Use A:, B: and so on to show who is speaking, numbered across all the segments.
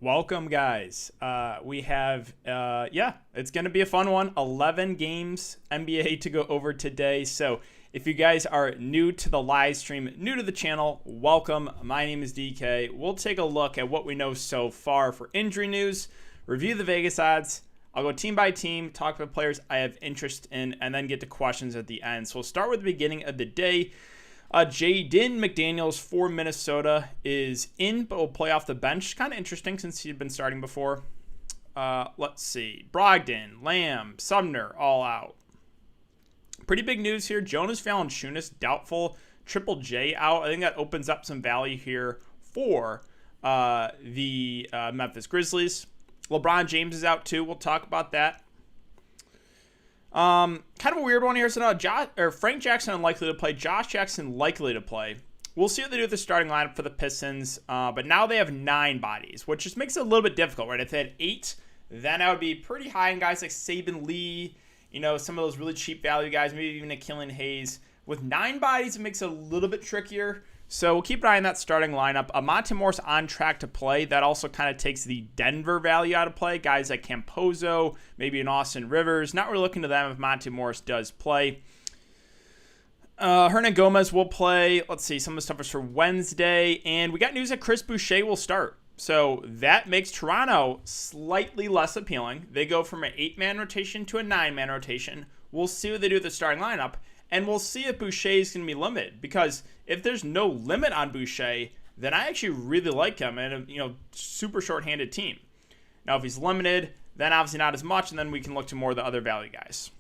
A: Welcome, guys. We have, it's going to be a fun one. 11 games NBA to go over today. So if you guys are new to the live stream, new to the channel, welcome. My name is DK. We'll take a look at what we know so far for injury news, review the Vegas odds. I'll go team by team, talk about players I have interest in, and then get to questions at the end. So we'll start with the beginning of the day. Jaden McDaniels for Minnesota is in, but will play off the bench. Kind of interesting since he'd been starting before. Let's see. Brogdon, Lamb, Sumner, all out. Pretty big news here. Jonas Valanciunas, doubtful. Triple J out. I think that opens up some value here for the Memphis Grizzlies. LeBron James is out too. We'll talk about that. Kind of a weird one here. So now Frank Jackson unlikely to play. Josh Jackson likely to play. We'll see what they do with the starting lineup for the Pistons. But now they have 9 bodies, which just makes it a little bit difficult, right? If they had 8, then I would be pretty high in guys like Saban Lee, some of those really cheap value guys, maybe even a Killian Hayes. With 9 bodies, it makes it a little bit trickier. So we'll keep an eye on that starting lineup. Monte Morris on track to play. That also kind of takes the Denver value out of play. Guys like Campozo, maybe an Austin Rivers. Not really looking to them if Monte Morris does play. Hernan Gomez will play. Let's see, some of the stuff is for Wednesday. And we got news that Chris Boucher will start. So that makes Toronto slightly less appealing. They go from an 8-man rotation to a 9-man rotation. We'll see what they do with the starting lineup. And we'll see if Boucher is going to be limited, because if there's no limit on Boucher, then I actually really like him and a super short-handed team. Now, if he's limited, then obviously not as much, and then we can look to more of the other value guys.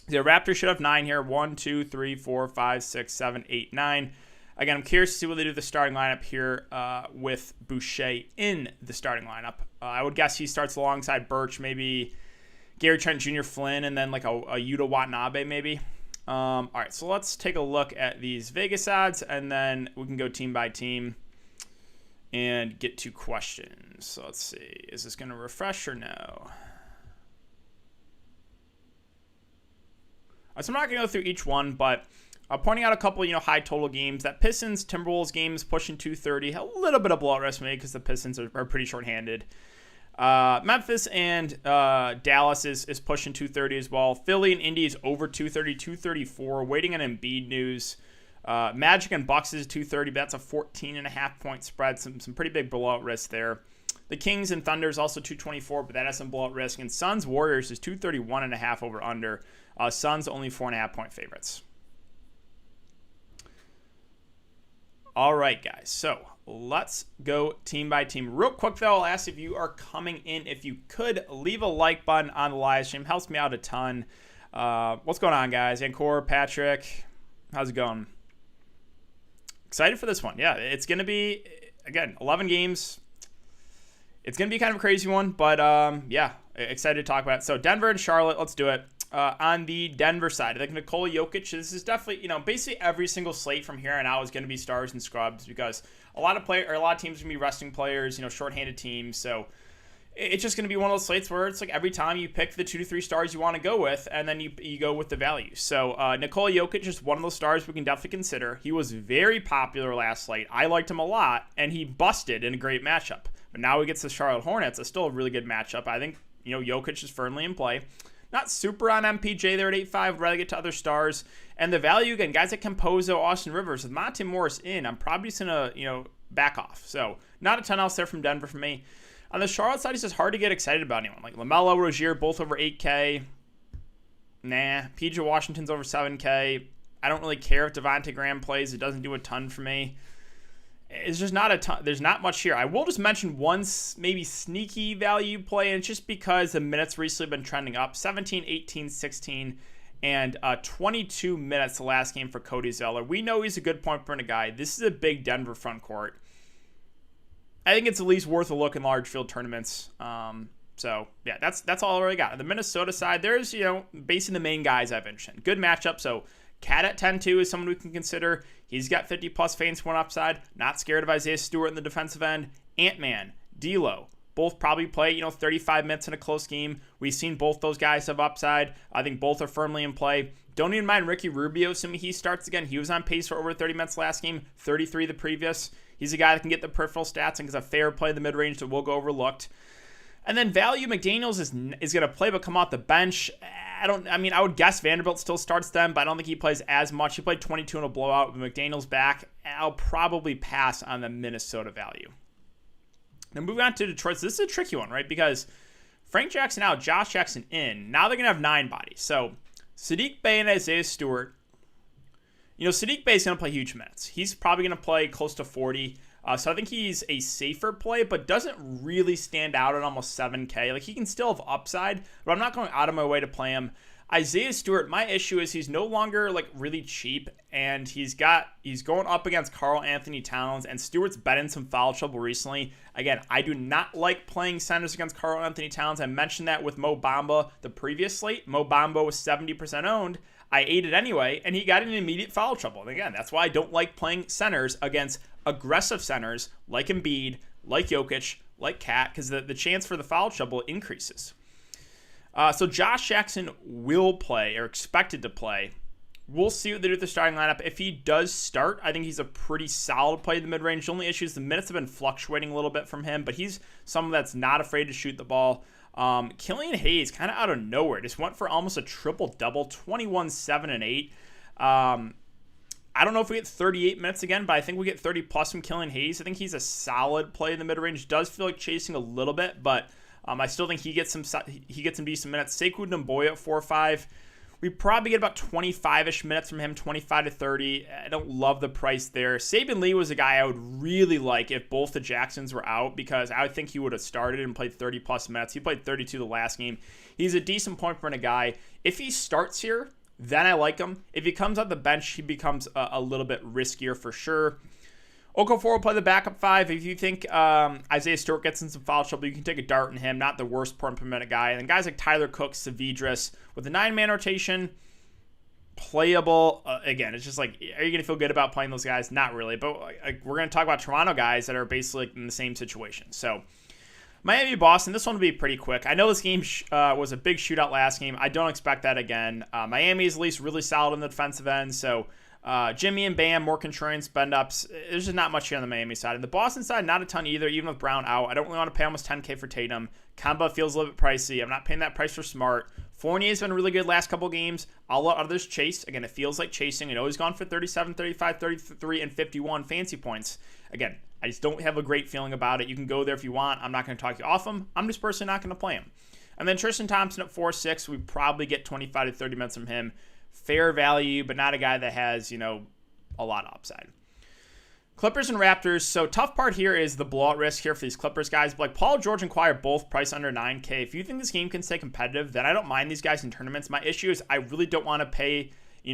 A: The Raptors should have 9 here. 1, 2, 3, 4, 5, 6, 7, 8, 9. Again, I'm curious to see what they do with the starting lineup here with Boucher in the starting lineup. I would guess he starts alongside Birch, maybe Gary Trent Jr., Flynn, and then like a Yuta Watanabe maybe. All right, so let's take a look at these Vegas odds, and then we can go team by team and get to questions. So let's see. Is this going to refresh or no? So I'm not going to go through each one, but pointing out a couple, high total games. That Pistons Timberwolves game is pushing 230. A little bit of blowout risk maybe because the Pistons are pretty shorthanded. Memphis and Dallas is pushing 230 as well. Philly and Indy is over 230, 234. Waiting on Embiid news. Magic and Bucks is 230, but that's a 14.5 point spread. Some pretty big blowout risk there. The Kings and Thunder is also 224, but that has some blowout risk. And Suns Warriors is 231.5 over under. Suns only 4.5 point favorites. All right, guys. So let's go team by team. Real quick, though, I'll ask if you are coming in, if you could leave a like button on the live stream. Helps me out a ton. What's going on, guys? Ancor, Patrick, how's it going? Excited for this one. Yeah, it's going to be, again, 11 games. It's going to be kind of a crazy one, but yeah, excited to talk about it. So Denver and Charlotte, let's do it. On the Denver side, I think Nikola Jokic, this is definitely, basically every single slate from here on out is going to be stars and scrubs, because a lot of teams are going to be resting players, shorthanded teams. So it's just going to be one of those slates where it's like every time you pick the 2 to 3 stars you want to go with, and then you go with the value. So Nikola Jokic is one of those stars we can definitely consider. He was very popular last slate. I liked him a lot, and he busted in a great matchup. But now he gets the Charlotte Hornets. It's still a really good matchup. I think, Jokic is firmly in play. Not super on MPJ there at 8.5. Would rather get to other stars. And the value, again, guys like Campozo, Austin Rivers, with Monte Morris in, I'm probably just going to, back off. So not a ton else there from Denver for me. On the Charlotte side, it's just hard to get excited about anyone. Like LaMelo, Rozier, both over 8K. Nah. PJ Washington's over 7K. I don't really care if Devontae Graham plays. It doesn't do a ton for me. It's just not a ton. There's not much here. I will just mention one maybe sneaky value play, and it's just because the minutes recently have been trending up. 17, 18, 16, and 22 minutes the last game for Cody Zeller. We know he's a good point per minute guy. This is a big Denver front court. I think it's at least worth a look in large field tournaments. So, yeah, that's all I really got. On the Minnesota side, there's, basically the main guys I've mentioned. Good matchup, so Cat at 10-2 is someone we can consider. He's got 50-plus feints, one upside. Not scared of Isaiah Stewart in the defensive end. Ant-Man, D'Lo, both probably play, 35 minutes in a close game. We've seen both those guys have upside. I think both are firmly in play. Don't even mind Ricky Rubio, assuming he starts again. He was on pace for over 30 minutes last game, 33 the previous. He's a guy that can get the peripheral stats and is a fair play in the mid-range that will go overlooked. And then value, McDaniels is going to play but come off the bench. I would guess Vanderbilt still starts them, but I don't think he plays as much. He played 22 in a blowout with McDaniels back. I'll probably pass on the Minnesota value. Now moving on to Detroit. So this is a tricky one, right? Because Frank Jackson out, Josh Jackson in. Now they're going to have 9 bodies. So Saddiq Bey and Isaiah Stewart. Saddiq Bey is going to play huge minutes. He's probably going to play close to 40. So I think he's a safer play, but doesn't really stand out at almost 7K. Like, he can still have upside, but I'm not going out of my way to play him. Isaiah Stewart, my issue is he's no longer like really cheap, and he's going up against Karl Anthony Towns, and Stewart's been in some foul trouble recently. Again, I do not like playing centers against Karl Anthony Towns. I mentioned that with Mo Bamba the previous slate. Mo Bamba was 70% owned. I ate it anyway, and he got in immediate foul trouble. And again, that's why I don't like playing centers against aggressive centers like Embiid, like Jokic, like Cat, because the chance for the foul trouble increases. So Josh Jackson will play, or expected to play. We'll see what they do with the starting lineup. If he does start, I think he's a pretty solid play in the mid-range. The only issue is the minutes have been fluctuating a little bit from him, but he's someone that's not afraid to shoot the ball. Killian Hayes, kind of out of nowhere, just went for almost a triple-double, 21, 7, and 8. I don't know if we get 38 minutes again, but I think we get 30-plus from Killian Hayes. I think he's a solid play in the mid-range. Does feel like chasing a little bit, but I still think he gets some decent minutes. Sekou Doumbouya at 4-5. We probably get about 25-ish minutes from him, 25 to 30. I don't love the price there. Saben Lee was a guy I would really like if both the Jacksons were out, because I would think he would have started and played 30-plus minutes. He played 32 the last game. He's a decent point per minute guy. If he starts here, then I like him. If he comes off the bench, he becomes a little bit riskier for sure. Okafor will play the backup 5. If you think Isaiah Stewart gets in some foul trouble, you can take a dart in him. Not the worst point per minute guy. And then guys like Tyler Cook, Savidris, with a 9-man rotation, playable. Again, it's just like, are you going to feel good about playing those guys? Not really. But we're going to talk about Toronto guys that are basically in the same situation. So Miami, Boston, this one will be pretty quick. I know this game was a big shootout last game. I don't expect that again. Miami is at least really solid on the defensive end. So Jimmy and Bam, more contrarian spend-ups. There's just not much here on the Miami side. And the Boston side, not a ton either, even with Brown out. I don't really want to pay almost 10K for Tatum. Kemba feels a little bit pricey. I'm not paying that price for Smart. Fournier's been really good last couple games. I'll let others chase. Again, it feels like chasing. I know he's gone for 37, 35, 33, and 51 fancy points. Again, I just don't have a great feeling about it. You can go there if you want. I'm not going to talk you off him. I'm just personally not going to play him. And then Tristan Thompson at 4-6. We probably get 25 to 30 minutes from him. Fair value, but not a guy that has, a lot of upside. Clippers and Raptors. So tough part here is the blowout risk here for these Clippers guys. But like Paul George and Kawhi are both priced under 9K. If you think this game can stay competitive, then I don't mind these guys in tournaments. My issue is I really don't want to pay, I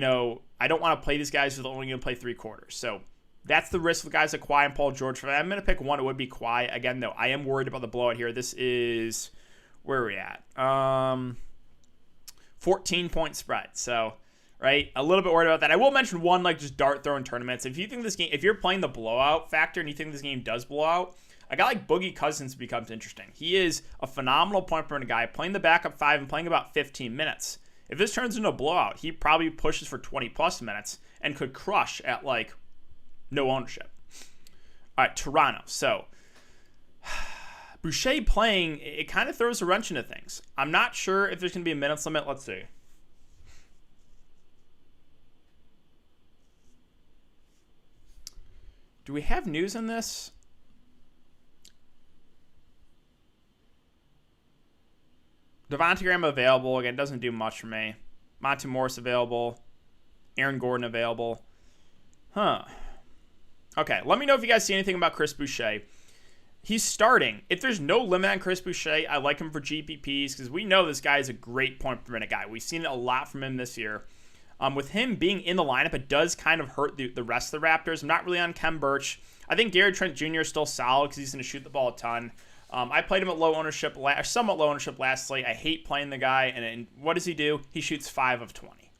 A: don't want to play these guys who are only going to play 3 quarters. So that's the risk with guys like Kawhi and Paul George. If I'm going to pick one, it would be Kawhi. Again, though, I am worried about the blowout here. This is, where are we at? 14-point spread. So, right, a little bit worried about that. I will mention one, just dart throwing tournaments. If you think this game, if you're playing the blowout factor and you think this game does blow out, a guy like Boogie Cousins becomes interesting. He is a phenomenal point per minute guy, playing the backup 5 and playing about 15 minutes. If this turns into a blowout, he probably pushes for 20-plus minutes and could crush at, no ownership. All right, Toronto. So, Boucher playing, it kind of throws a wrench into things. I'm not sure if there's going to be a minutes limit. Let's see. Do we have news on this? Devontae Graham available. Again, doesn't do much for me. Monte Morris available. Aaron Gordon available. Okay, let me know if you guys see anything about Chris Boucher. He's starting. If there's no limit on Chris Boucher, I like him for GPPs because we know this guy is a great point per minute guy. We've seen a lot from him this year. With him being in the lineup, it does kind of hurt the rest of the Raptors. I'm not really on Kem Birch. I think Gary Trent Jr. is still solid because he's going to shoot the ball a ton. I played him at low ownership, somewhat low ownership last slate. I hate playing the guy, and what does he do? He shoots 5 of 20.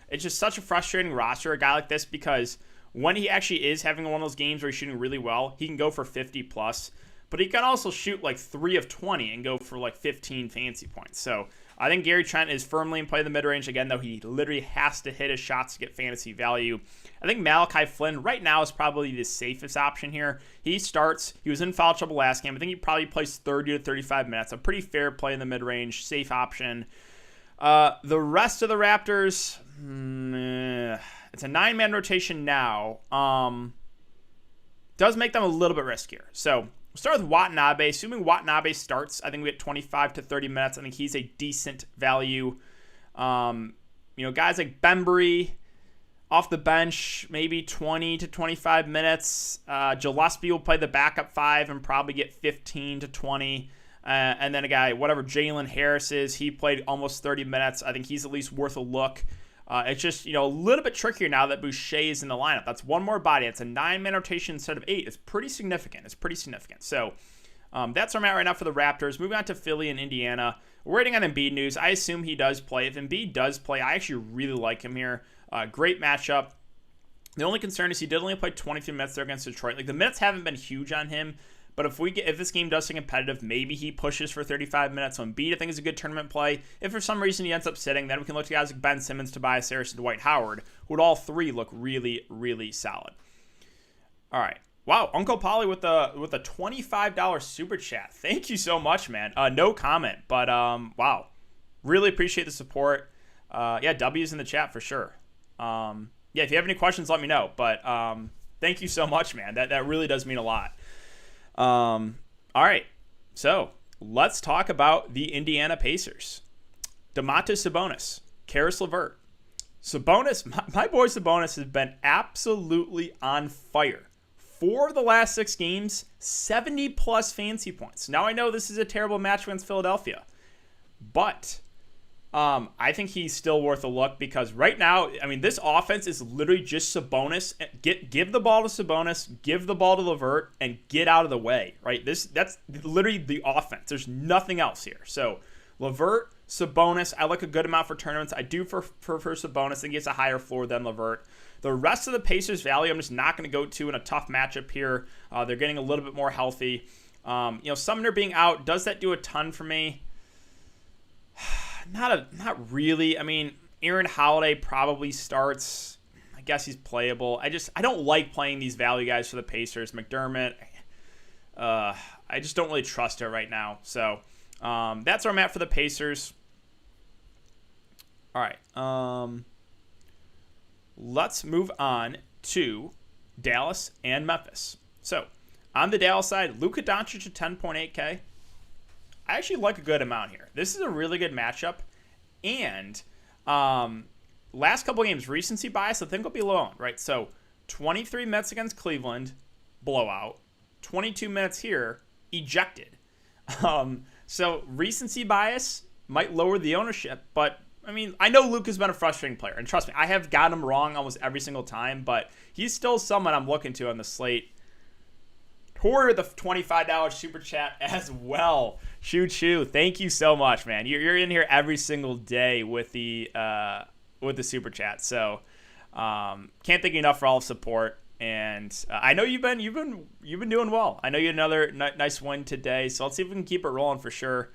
A: It's just such a frustrating roster, a guy like this, because when he actually is having one of those games where he's shooting really well, he can go for 50-plus. But he can also shoot 3 of 20 and go for 15 fancy points. So I think Gary Trent is firmly in play in the mid-range again, though he literally has to hit his shots to get fantasy value. I think Malachi Flynn right now is probably the safest option here. He starts. He was in foul trouble last game. I think he probably plays 30 to 35 minutes. A pretty fair play in the mid-range, safe option. The rest of the Raptors, it's a 9-man rotation now. Does make them a little bit riskier. So we'll start with Watanabe. Assuming Watanabe starts, I think we get 25 to 30 minutes. I think he's a decent value. Guys like Bembry off the bench, maybe 20 to 25 minutes. Gillespie will play the backup 5 and probably get 15 to 20. And then a guy, whatever Jalen Harris is, he played almost 30 minutes. I think he's at least worth a look. It's just, a little bit trickier now that Boucher is in the lineup. That's one more body. It's a 9-man rotation instead of 8. It's pretty significant. So that's where I'm at right now for the Raptors. Moving on to Philly and Indiana. We're waiting on Embiid news. I assume he does play. If Embiid does play, I actually really like him here. Great matchup. The only concern is he did only play 23 minutes there against Detroit. Like, the minutes haven't been huge on him. But if this game does stay competitive, maybe he pushes for 35 minutes. So Embiid, I think, is a good tournament play. If for some reason he ends up sitting, then we can look to guys like Ben Simmons, Tobias Harris, and Dwight Howard, who would all three look really, really solid. All right. Wow, Uncle Polly with a $25 super chat. Thank you so much, man. No comment, but wow. Really appreciate the support. W's in the chat for sure. If you have any questions, let me know. But thank you so much, man. That really does mean a lot. All right, so let's talk about the Indiana Pacers. Domantas Sabonis, Karis LeVert. Sabonis, my boy Sabonis has been absolutely on fire. For the last 6 games, 70-plus fantasy points. Now, I know this is a terrible match against Philadelphia, but I think he's still worth a look because right now, this offense is literally just Sabonis. Give the ball to Sabonis, give the ball to LeVert, and get out of the way, right? That's literally the offense. There's nothing else here. So LeVert, Sabonis, I like a good amount for tournaments. I do for Sabonis. I think he has a higher floor than LeVert. The rest of the Pacers' value, I'm just not going to go to in a tough matchup here. They're getting a little bit more healthy. Sumner being out, does that do a ton for me? Not really. Aaron Holiday probably starts. I guess he's playable. I don't like playing these value guys for the Pacers. McDermott, I just don't really trust it right now. So that's where I'm at for the Pacers. All right. Let's move on to Dallas and Memphis. So on the Dallas side, Luka Doncic at 10.8K. I actually like a good amount here. This is a really good matchup. And last couple games, recency bias, I think will be low on, right? So 23 minutes against Cleveland, blowout. 22 minutes here, ejected. So recency bias might lower the ownership, but I know Luka's been a frustrating player. And trust me, I have got him wrong almost every single time, but he's still someone I'm looking to on the slate. Toward the $25 super chat as well. Choo. Thank you so much, man. You're in here every single day with the super chat. So can't thank you enough for all the support. And I know you've been doing well. I know you had another nice win today. So let's see if we can keep it rolling for sure.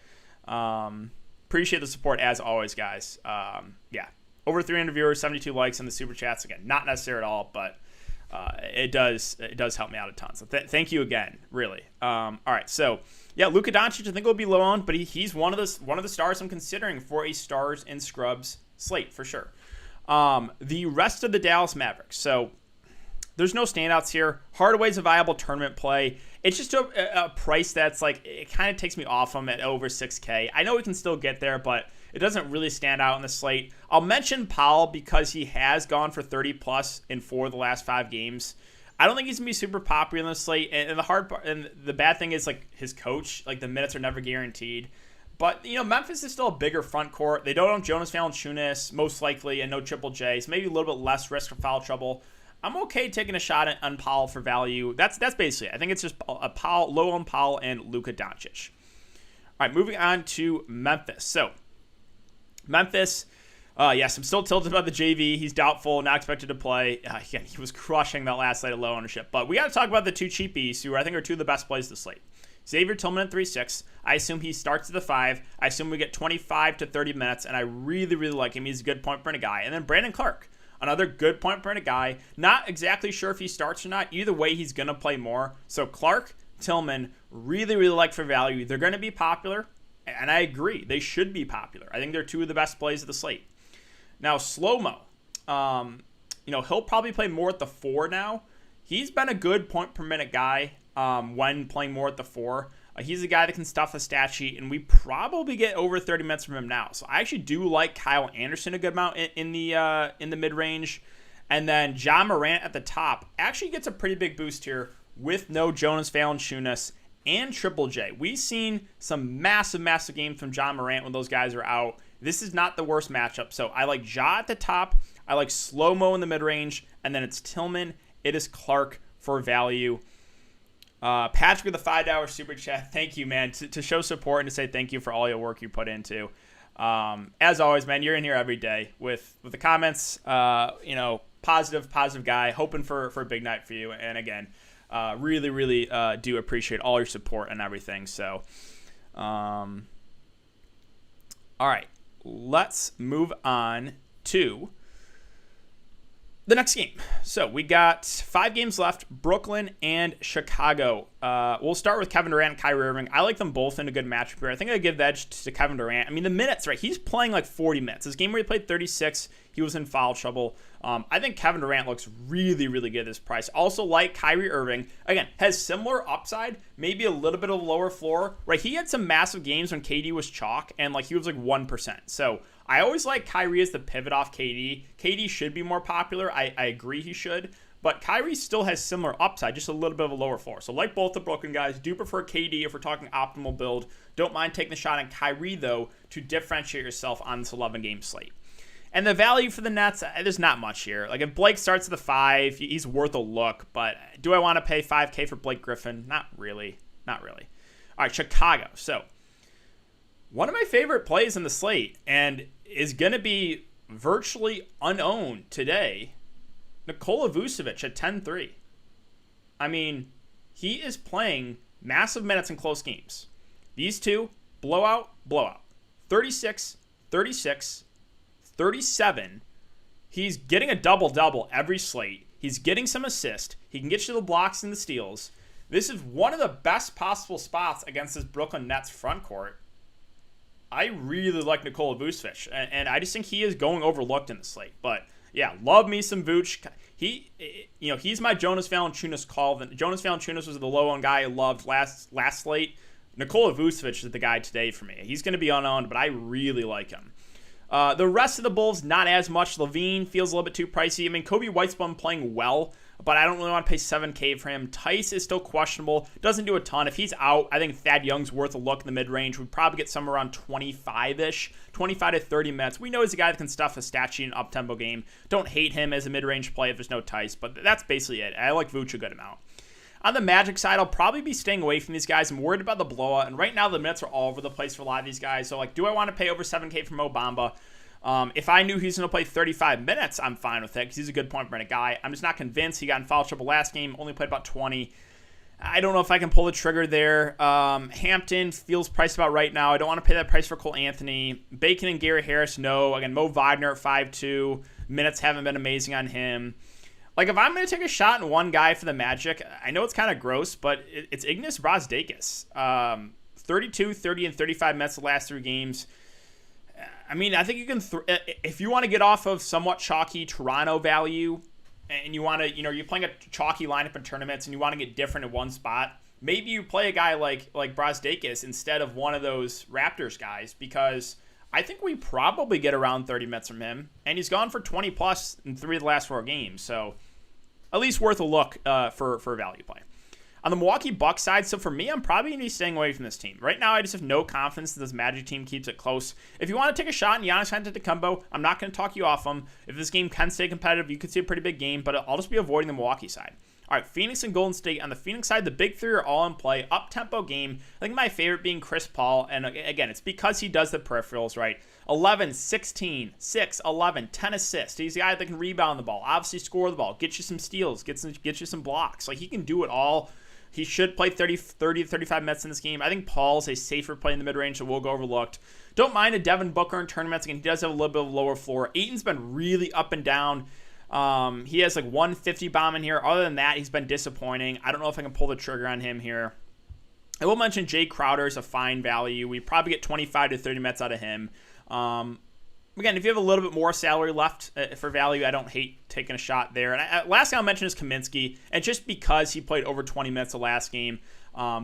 A: Appreciate the support as always, guys. Over 300 viewers, 72 likes on the super chats. Again, not necessary at all, but it does help me out a ton. So thank you again, really. All right, so Luka Doncic I think will be low on, but he's one of the stars I'm considering for a stars and scrubs slate for sure. The rest of the Dallas Mavericks. So there's no standouts here. Hardaway's a viable tournament play. It's just a price that's like it kind of takes me off him at over 6K. I know we can still get there, but it doesn't really stand out in the slate. I'll mention Powell because he has gone for 30+ in 4 of the last 5 games. I don't think he's going to be super popular in the slate. And the hard part, and the bad thing is like his coach, like the minutes are never guaranteed. But, Memphis is still a bigger front court. They don't own Jonas Valanciunas, most likely, and no Triple J. So maybe a little bit less risk of foul trouble. I'm okay taking a shot on Powell for value. That's basically it. I think it's just a Powell, low on Powell and Luka Doncic. All right, moving on to Memphis. So, Memphis, yes, I'm still tilted about the JV. He's doubtful, not expected to play. Again, he was crushing that last slate of low ownership. But we got to talk about the 2 cheapies who I think are 2 of the best plays this slate. Xavier Tillman at 3.6. I assume he starts at the 5. I assume we get 25 to 30 minutes, and I really, really like him. He's a good point per minute guy. And then Brandon Clark, another good point per minute guy. Not exactly sure if he starts or not. Either way, he's going to play more. So Clark, Tillman, really, really like for value. They're going to be popular, and I agree. They should be popular. I think they're two of the best plays of the slate. Now, Slow-Mo. He'll probably play more at the 4 now. He's been a good point per minute guy when playing more at the 4. He's a guy that can stuff the stat sheet, and we probably get over 30 minutes from him now. So I actually do like Kyle Anderson a good amount in the mid-range. And then John Morant at the top actually gets a pretty big boost here with no Jonas Valanciunas and Triple J. We've seen some massive, massive games from John Morant when those guys are out. This is not the worst matchup. So I like Ja at the top. I like Slow-Mo in the mid-range. And then it's Tillman. It is Clark for value. Patrick with the $5 super chat. Thank you, man, to show support and to say thank you for all your work you put into. As always, man, you're in here every day with the comments. Positive guy. Hoping for a big night for you. And again, really, really do appreciate all your support and everything. So, all right, let's move on to the next game. So we got 5 games left, Brooklyn and Chicago. We'll start with Kevin Durant and Kyrie Irving. I like them both in a good matchup here. I think I give the edge to Kevin Durant. I mean, the minutes, right? He's playing like 40 minutes. This game where he played 36, he was in foul trouble. I think Kevin Durant looks really, really good at this price. Also like Kyrie Irving. Again, has similar upside, maybe a little bit of a lower floor, right? He had some massive games when KD was chalk, and like he was like 1%. So I always like Kyrie as the pivot off KD. KD should be more popular. I agree he should. But Kyrie still has similar upside, just a little bit of a lower floor. So like both the Brooklyn guys, do prefer KD if we're talking optimal build. Don't mind taking the shot on Kyrie, though, to differentiate yourself on this 11-game slate. And the value for the Nets, there's not much here. Like if Blake starts at the 5, he's worth a look. But do I want to pay $5K for Blake Griffin? Not really. Not really. All right, Chicago. So one of my favorite plays in the slate and is going to be virtually unowned today, Nicola Vucevic at 10-3. I mean, he is playing massive minutes in close games. These two, blowout. 36, 36, 37. He's getting a double-double every slate. He's getting some assist. He can get you the blocks and the steals. This is one of the best possible spots against this Brooklyn Nets front court. I really like Nicola Vucevic, and I just think he is going overlooked in the slate. But yeah, love me some Vooch. He's my Jonas Valanciunas call. Jonas Valanciunas was the low-owned guy I loved last slate. Nicola Vucevic is the guy today for me. He's going to be unowned, but I really like him. The rest of the Bulls, not as much. Levine feels a little bit too pricey. I mean, Kobe White's been playing well, but I don't really want to pay $7K for him. Tice is still questionable. Doesn't do a ton. If he's out, I think Thad Young's worth a look in the mid-range. We'd probably get somewhere around 25-ish, 25 to 30 minutes. We know he's a guy that can stuff a stat sheet in an up-tempo game. Don't hate him as a mid-range play if there's no Tice, but that's basically it. I like Vooch a good amount. On the Magic side, I'll probably be staying away from these guys. I'm worried about the blowout, and right now the minutes are all over the place for a lot of these guys. So, do I want to pay over $7K for Mo Bamba? If I knew he's going to play 35 minutes, I'm fine with it because he's a good point per minute guy. I'm just not convinced. He got in foul trouble last game, only played about 20. I don't know if I can pull the trigger there. Hampton feels priced about right now. I don't want to pay that price for Cole Anthony. Bacon and Gary Harris, no. Again, Mo Wagner at 5.2. Minutes haven't been amazing on him. If I'm going to take a shot in one guy for the Magic, I know it's kind of gross, but it's Ignas Brazdeikis. 32, 30, and 35 minutes the last 3 games. I mean, I think you can, if you want to get off of somewhat chalky Toronto value, and you want to, you're playing a chalky lineup in tournaments, and you want to get different in one spot, maybe you play a guy like Brazdeikis instead of one of those Raptors guys, because I think we probably get around 30 minutes from him, and he's gone for 20 plus in 3 of the last 4 games, so at least worth a look for a value play. On the Milwaukee Bucks side, so for me, I'm probably going to be staying away from this team. Right now, I just have no confidence that this Magic team keeps it close. If you want to take a shot in Giannis Antetokounmpo, I'm not going to talk you off him. If this game can stay competitive, you could see a pretty big game, but I'll just be avoiding the Milwaukee side. All right, Phoenix and Golden State. On the Phoenix side, the big 3 are all in play. Up-tempo game. I think my favorite being Chris Paul, and again, it's because he does the peripherals, right? 11, 16, 6, 11, 10 assists. He's a guy that can rebound the ball, obviously score the ball, get you some steals, get you some blocks. He can do it all. He should play 30 to 35 minutes in this game. I think Paul's a safer play in the mid-range, so we'll go overlooked. Don't mind a Devin Booker in tournaments. Again, he does have a little bit of a lower floor. Ayton's been really up and down. He has like 150 bomb in here. Other than that, he's been disappointing. I don't know if I can pull the trigger on him here. I will mention Jay Crowder is a fine value. We probably get 25 to 30 minutes out of him. Again, if you have a little bit more salary left for value, I don't hate taking a shot there. And last guy I'll mention is Kaminsky. And just because he played over 20 minutes the last game,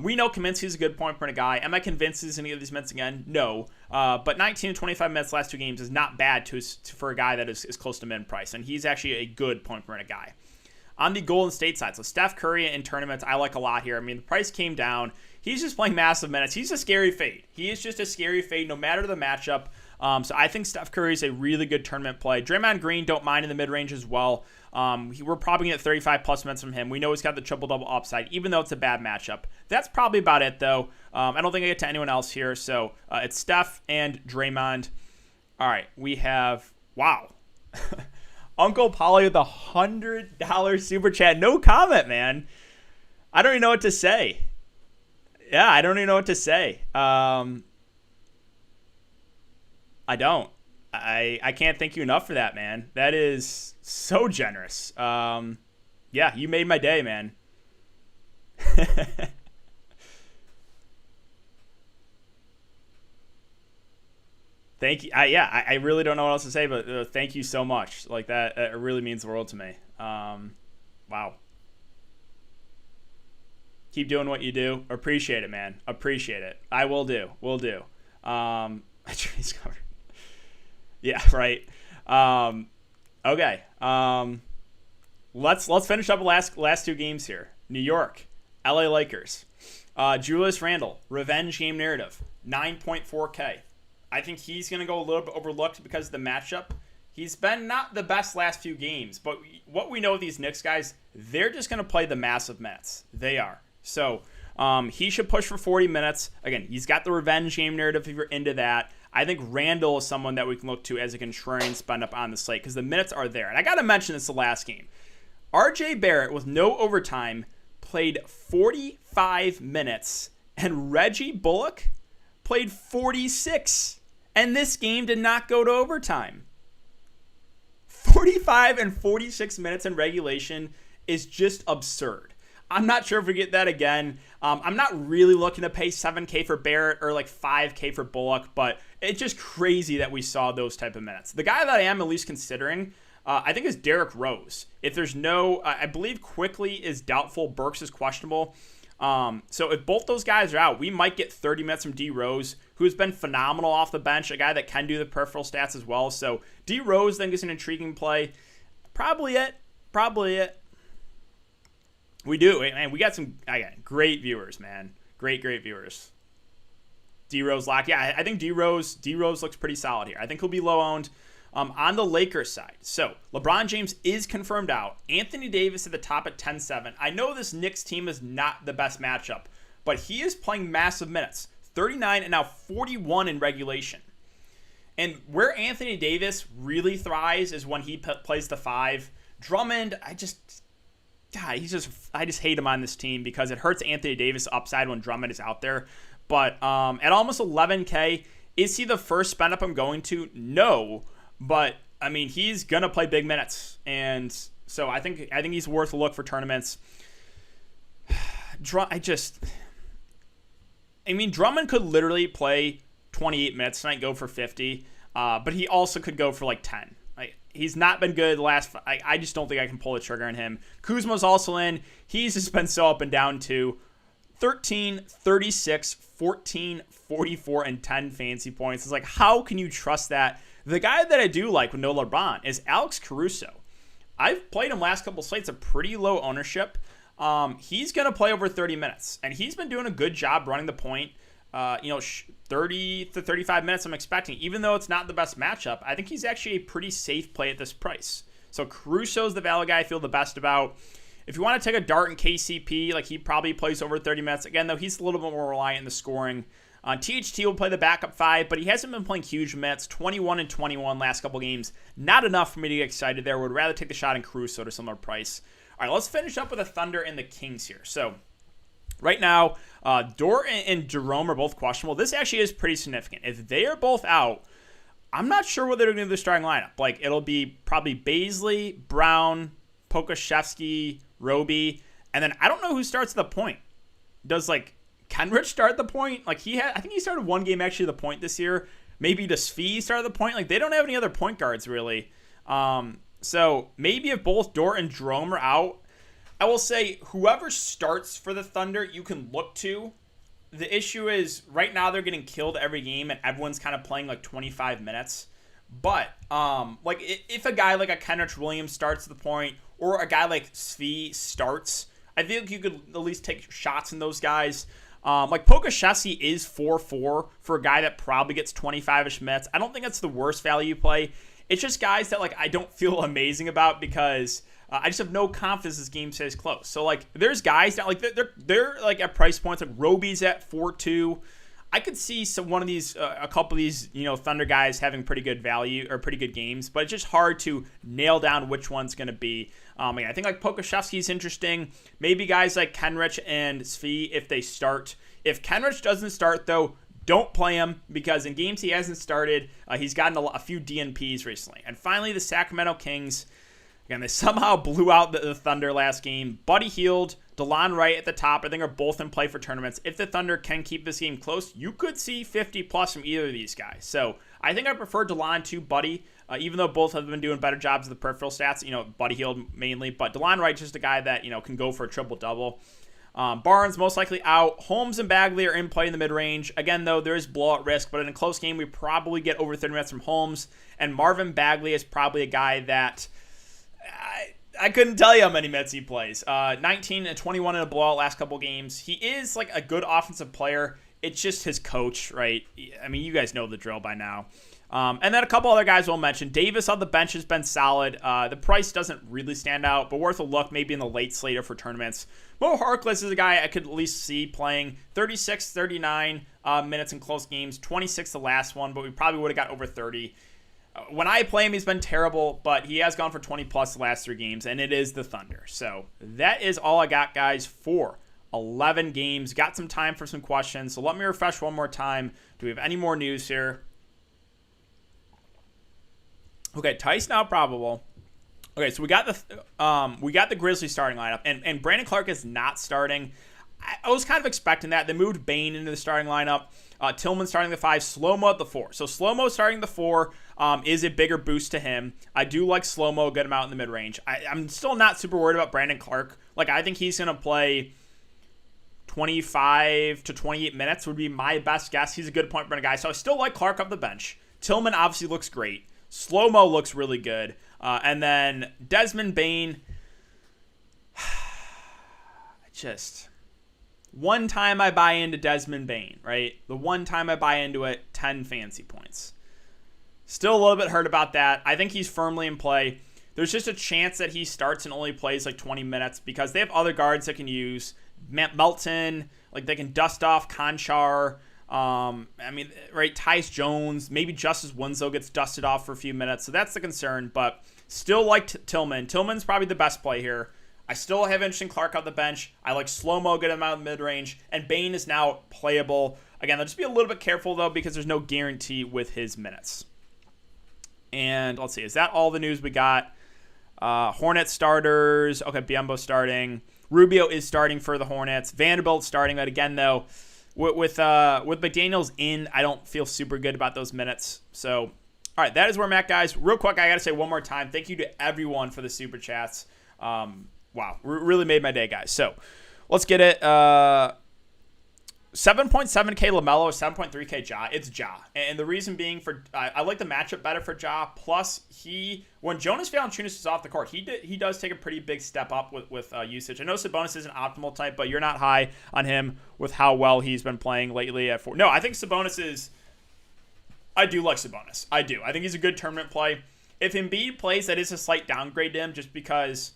A: we know Kaminsky's a good point per guy. Am I convinced he's going to get these minutes again? No. But 19 to 25 minutes last two games is not bad for a guy that is close to min price. And he's actually a good point per guy. On the Golden State side, so Steph Curry in tournaments, I like a lot here. I mean, the price came down. He's just playing massive minutes. He's a scary fade. He is just a scary fade no matter the matchup. So I think Steph Curry is a really good tournament play. Draymond Green, don't mind in the mid-range as well. We're probably going to get 35-plus minutes from him. We know he's got the triple-double upside, even though it's a bad matchup. That's probably about it, though. I don't think I get to anyone else here. So it's Steph and Draymond. All right, we have, wow. Uncle Polly with a $100 super chat. No comment, man. I don't even know what to say. Yeah, I don't even know what to say. I don't. I can't thank you enough for that, man. That is so generous. Yeah, you made my day, man. Thank you. I really don't know what else to say, but thank you so much. Like that, it really means the world to me. Wow. Keep doing what you do. Appreciate it, man. Appreciate it. I will do. Will do. Tree's covered. Yeah, right. Okay. Let's finish up the last two games here. New York, LA Lakers. Julius Randle, revenge game narrative, 9.4K. I think he's going to go a little bit overlooked because of the matchup. He's been not the best last few games, but what we know of these Knicks guys, they're just going to play the massive minutes. They are. So he should push for 40 minutes. Again, he's got the revenge game narrative if you're into that. I think Randall is someone that we can look to as a contrarian spend up on the slate because the minutes are there. And I got to mention this the last game. RJ Barrett, with no overtime, played 45 minutes, and Reggie Bullock played 46. And this game did not go to overtime. 45 and 46 minutes in regulation is just absurd. I'm not sure if we get that again. I'm not really looking to pay $7K for Barrett or like $5K for Bullock, but it's just crazy that we saw those type of minutes. The guy that I am at least considering, I think, is Derrick Rose. If there's no, I believe Quickly is doubtful. Burks is questionable. So if both those guys are out, we might get 30 minutes from D Rose, who's been phenomenal off the bench, a guy that can do the peripheral stats as well. So D Rose, I think, is an intriguing play. Probably it. We do, man. We got great viewers, man. Great viewers. D Rose lock. Yeah, I think D Rose looks pretty solid here. I think he'll be low owned. On the Lakers side, so LeBron James is confirmed out. Anthony Davis at the top at 10-7. I know this Knicks team is not the best matchup, but he is playing massive minutes. 39 and now 41 in regulation. And where Anthony Davis really thrives is when he plays the 5. Drummond, I just hate him on this team because it hurts Anthony Davis' upside when Drummond is out there. But at almost 11K, is he the first spend up I'm going to? No. But I mean, he's gonna play big minutes, and so I think he's worth a look for tournaments. Drummond could literally play 28 minutes tonight, go for 50, but he also could go for like 10. He's not been good the last. I just don't think I can pull the trigger on him. Kuzma's also in. He's just been so up and down too. 13, 36, 14, 44, and 10 fantasy points. It's like, how can you trust that? The guy that I do like with no LeBron is Alex Caruso. I've played him last couple slates, a pretty low ownership. He's going to play over 30 minutes, and he's been doing a good job running the point. 30 to 35 minutes I'm expecting. Even though it's not the best matchup, I think he's actually a pretty safe play at this price. So Caruso's the value guy I feel the best about. If you want to take a dart in KCP, like he probably plays over 30 minutes. Again, though, he's a little bit more reliant in the scoring. THT will play the backup 5, but he hasn't been playing huge minutes. 21 and 21 last couple games. Not enough for me to get excited there. Would rather take the shot in Caruso at a similar price. All right, let's finish up with the Thunder and the Kings here. So Right now, Dort and Jerome are both questionable. This actually is pretty significant. If they are both out, I'm not sure what they're going to do with the starting lineup. Like, it'll be probably Baisley, Brown, Pokusevski, Roby, and then I don't know who starts at the point. Does, like, Kenrich start at the point? Like, I think he started one game actually at the point this year. Maybe does Svi start at the point? Like, they don't have any other point guards, really. So maybe if both Dort and Jerome are out, I will say whoever starts for the Thunder, you can look to. The issue is right now they're getting killed every game and everyone's kind of playing like 25 minutes. But like if a guy like a Kenrich Williams starts at the point or a guy like Svi starts, I think you could at least take shots in those guys. Like Pokusevski is 4-4 for a guy that probably gets 25-ish minutes. I don't think that's the worst value play. It's just guys that like I don't feel amazing about because I just have no confidence this game stays close. So like there's guys that like they're like at price points like Roby's at 4-2. I could see one of these a couple of these Thunder guys having pretty good value or pretty good games, but it's just hard to nail down which one's going to be. I think like Pokusevski is interesting. Maybe guys like Kenrich and Svi if they start. If Kenrich doesn't start though, don't play him because in games he hasn't started, he's gotten a few DNPs recently. And finally, the Sacramento Kings. Again, they somehow blew out the Thunder last game. Buddy Hield, DeLon Wright at the top, I think are both in play for tournaments. If the Thunder can keep this game close, you could see 50 plus from either of these guys. So I think I prefer DeLon to Buddy, even though both have been doing better jobs of the peripheral stats. Buddy Hield mainly, but DeLon Wright's just a guy that can go for a triple-double. Barnes most likely out. Holmes and Bagley are in play in the mid-range. Again, though, there is blowout risk, but in a close game, we probably get over 30 minutes from Holmes. And Marvin Bagley is probably a guy that I couldn't tell you how many minutes he plays. 19 and 21 in a blowout last couple games. He is like a good offensive player. It's just his coach, right? I mean, you guys know the drill by now. And then a couple other guys we'll mention. Davis on the bench has been solid. The price doesn't really stand out, but worth a look maybe in the late slate for tournaments. Mo Harkless is a guy I could at least see playing 36, 39 minutes in close games. 26 the last one, but we probably would have got over 30. When I play him, he's been terrible, but he has gone for 20 plus the last 3 games, and it is the Thunder. So that is all I got, guys, for 11 games. Got some time for some questions, so let me refresh one more time. Do we have any more news here? Okay, Tice now probable. Okay, so we got the Grizzlies starting lineup, and Brandon Clark is not starting. I was kind of expecting that. They moved Bane into the starting lineup. Tillman starting the 5, Slow-Mo at the 4. So Slow-Mo starting the 4 is a bigger boost to him. I do like Slow-Mo, get him out in the mid-range. I'm still not super worried about Brandon Clark. Like, I think he's going to play 25 to 28 minutes would be my best guess. He's a good point guard guy. So I still like Clark off the bench. Tillman obviously looks great. Slow-Mo looks really good. And then Desmond Bane, just one time I buy into Desmond Bane, right? The one time I buy into it, 10 fancy points. Still a little bit hurt about that. I think he's firmly in play. There's just a chance that he starts and only plays like 20 minutes because they have other guards that can use. Melton, like they can dust off Conchar. Right, Tyus Jones, maybe Justice Winslow gets dusted off for a few minutes. So that's the concern, but still like Tillman. Tillman's probably the best play here. I still have interest in Clark off the bench. I like Slow-Mo, get him out in mid-range, and Bane is now playable. Again, I'll just be a little bit careful, though, because there's no guarantee with his minutes. And let's see, is that all the news we got? Hornet starters. Okay, Biyombo starting. Rubio is starting for the Hornets. Vanderbilt starting, but again, though, with McDaniels in, I don't feel super good about those minutes. So, all right, that is where I'm at, guys. Real quick, I got to say one more time, thank you to everyone for the super chats. Wow, really made my day, guys. So, let's get it. 7.7K LaMelo, 7.3K Ja. It's Ja. And the reason being I like the matchup better for Ja. Plus, when Jonas Valanciunas is off the court, he does take a pretty big step up with usage. I know Sabonis is an optimal type, but you're not high on him with how well he's been playing lately at 4. No, I think Sabonis is... I do like Sabonis. I do. I think he's a good tournament play. If Embiid plays, that is a slight downgrade to him just because...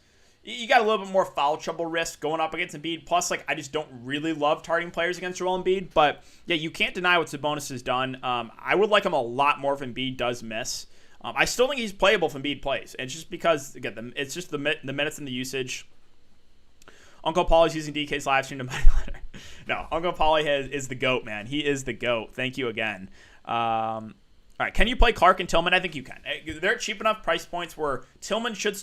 A: You got a little bit more foul trouble risk going up against Embiid. Plus, I just don't really love targeting players against Joel Embiid. But, yeah, you can't deny what Sabonis has done. I would like him a lot more if Embiid does miss. I still think he's playable if Embiid plays. It's just because, again, it's just the minutes and the usage. Uncle Paul is using DK's live stream to money letter. No, Uncle Paulie is the GOAT, man. He is the GOAT. Thank you again. All right, can you play Clark and Tillman? I think you can. They're cheap enough price points where Tillman should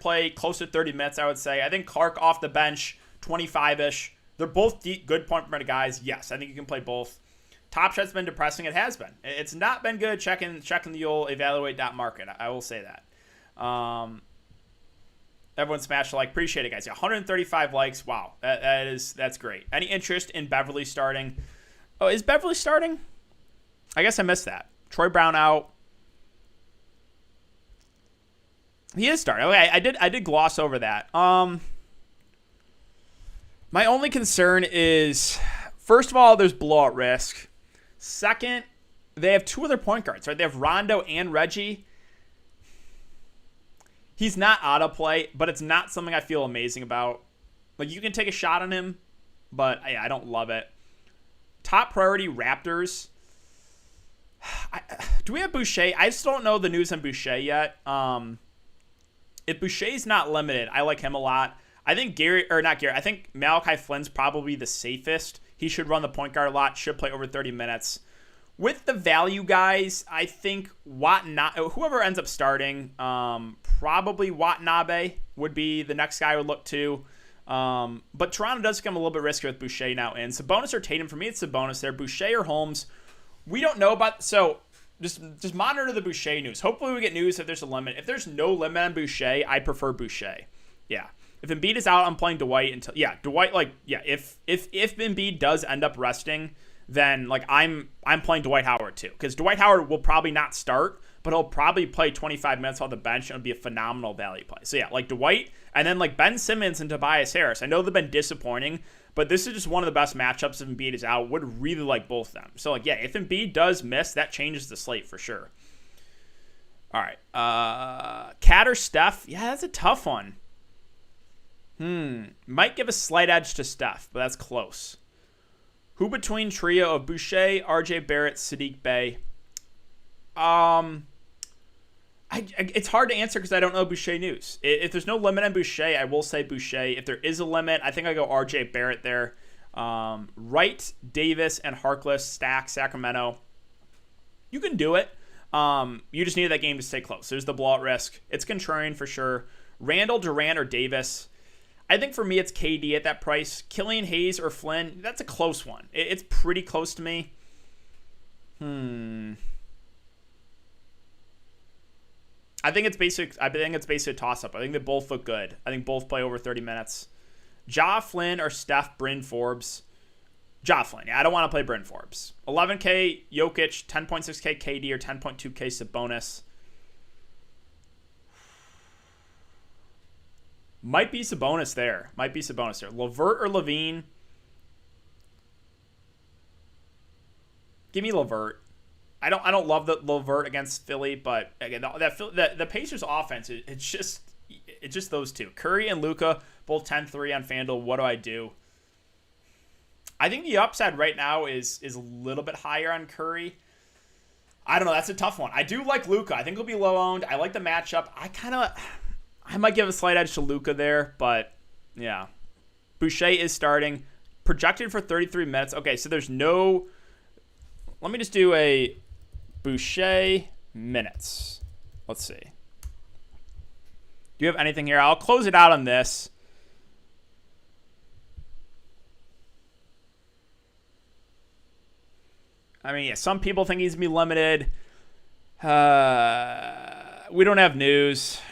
A: play close to 30 minutes, I would say. I think Clark off the bench, 25-ish. They're both good point per minute guys. Yes, I think you can play both. Top Shot's been depressing. It has been. It's not been good checking the old evaluate.market. I will say that. Everyone smashed a like. Appreciate it, guys. Yeah, 135 likes. Wow, that's great. Any interest in Beverly starting? Oh, is Beverly starting? I guess I missed that. Troy Brown out. He is starting. Okay, I did gloss over that. My only concern is, first of all, there's blowout risk. Second, they have two other point guards, right? They have Rondo and Reggie. He's not out of play, but it's not something I feel amazing about. Like, you can take a shot on him, but I don't love it. Top priority, Raptors. Do we have Boucher? I still don't know the news on Boucher yet. If Boucher's not limited, I like him a lot. I think I think Malachi Flynn's probably the safest. He should run the point guard a lot, should play over 30 minutes. With the value guys, I think whoever ends up starting, probably Watanabe would be the next guy I would look to. But Toronto does become a little bit riskier with Boucher now in. Sabonis or Tatum, for me, it's Sabonis there. Boucher or Holmes, we don't know about. So just monitor the Boucher news. Hopefully we get news if there's a limit. If there's no limit on Boucher, I prefer Boucher. Yeah. If Embiid is out, I'm playing Dwight until Dwight. If Embiid does end up resting, then I'm playing Dwight Howard too, because Dwight Howard will probably not start, but he'll probably play 25 minutes on the bench and it'll be a phenomenal value play. So yeah, Dwight, and then Ben Simmons and Tobias Harris. I know they've been disappointing, but this is just one of the best matchups if Embiid is out. Would really like both of them. So if Embiid does miss, that changes the slate for sure. All right, Cat or Steph? Yeah, that's a tough one. Might give a slight edge to Steph, but that's close. Who between trio of Boucher, RJ Barrett, Sadiq Bey? It's hard to answer because I don't know Boucher news. If there's no limit on Boucher, I will say Boucher. If there is a limit, I think I go RJ Barrett there. Wright, Davis, and Harkless stack Sacramento. You can do it. You just need that game to stay close. There's the blowout risk. It's contrarian for sure. Randall, Durant, or Davis. I think for me, it's KD at that price. Killian Hayes or Flynn, that's a close one. It's pretty close to me. I think it's basically a toss-up. I think they both look good. I think both play over 30 minutes. Ja Flynn or Steph, Bryn Forbes. Ja Flynn. Yeah, I don't want to play Bryn Forbes. 11K Jokic, 10.6K KD, or 10.2K Sabonis. Might be Sabonis there. LeVert or Levine? Give me LeVert. I don't love the LeVert against Philly, but again, the Pacers offense, it's just those two. Curry and Luka, both 10-3 on FanDuel. What do I do? I think the upside right now is a little bit higher on Curry. I don't know. That's a tough one. I do like Luka. I think he'll be low owned. I like the matchup. I might give a slight edge to Luka there, but yeah. Boucher is starting. Projected for 33 minutes. Okay, so there's no... Let me just do a Boucher minutes. Let's see. Do you have anything here? I'll close it out on this. I mean, yeah, some people think he's going to be limited. We don't have news.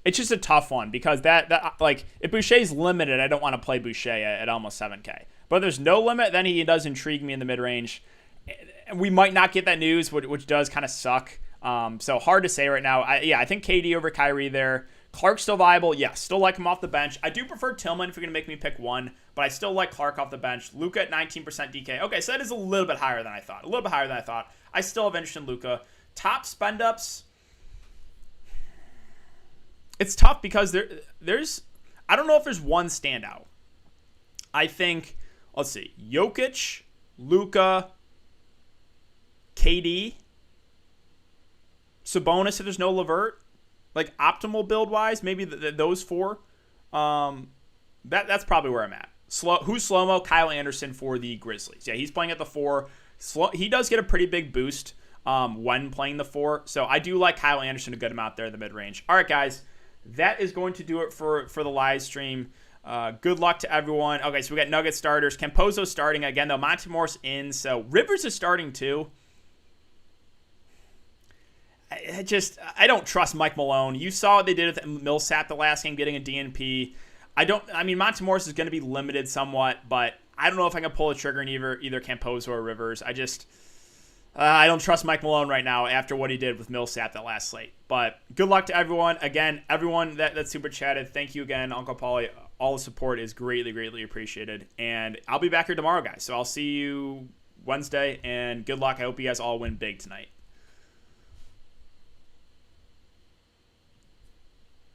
A: It's just a tough one because if Boucher's limited, I don't want to play Boucher at almost 7K. But if there's no limit, then he does intrigue me in the mid-range. We might not get that news, which does kind of suck. So hard to say right now. I think KD over Kyrie there. Clark's still viable. Yeah, still like him off the bench. I do prefer Tillman if you're going to make me pick one, but I still like Clark off the bench. Luka at 19% DK. Okay, so that is a little bit higher than I thought. I still have interest in Luka. Top spend-ups. It's tough because there's I don't know if there's one standout. I think, let's see, Jokic, Luka, KD, Sabonis if there's no LeVert. Optimal build-wise, maybe those four. That's probably where I'm at. Who's slow-mo? Kyle Anderson for the Grizzlies. Yeah, he's playing at the 4. He does get a pretty big boost when playing the 4. So I do like Kyle Anderson a good amount there in the mid-range. All right, guys. That is going to do it for the live stream. Good luck to everyone. Okay, so we got Nugget starters. Campazzo starting again, though. Monte Morris in. So Rivers is starting too. I don't trust Mike Malone. You saw what they did with Millsap the last game, getting a DNP. Monte Morris is going to be limited somewhat, but I don't know if I can pull a trigger in either Campazzo or Rivers. I don't trust Mike Malone right now after what he did with Millsap that last slate. But good luck to everyone. Again, everyone that super chatted, thank you again, Uncle Paulie. All the support is greatly, greatly appreciated. And I'll be back here tomorrow, guys. So I'll see you Wednesday, and good luck. I hope you guys all win big tonight.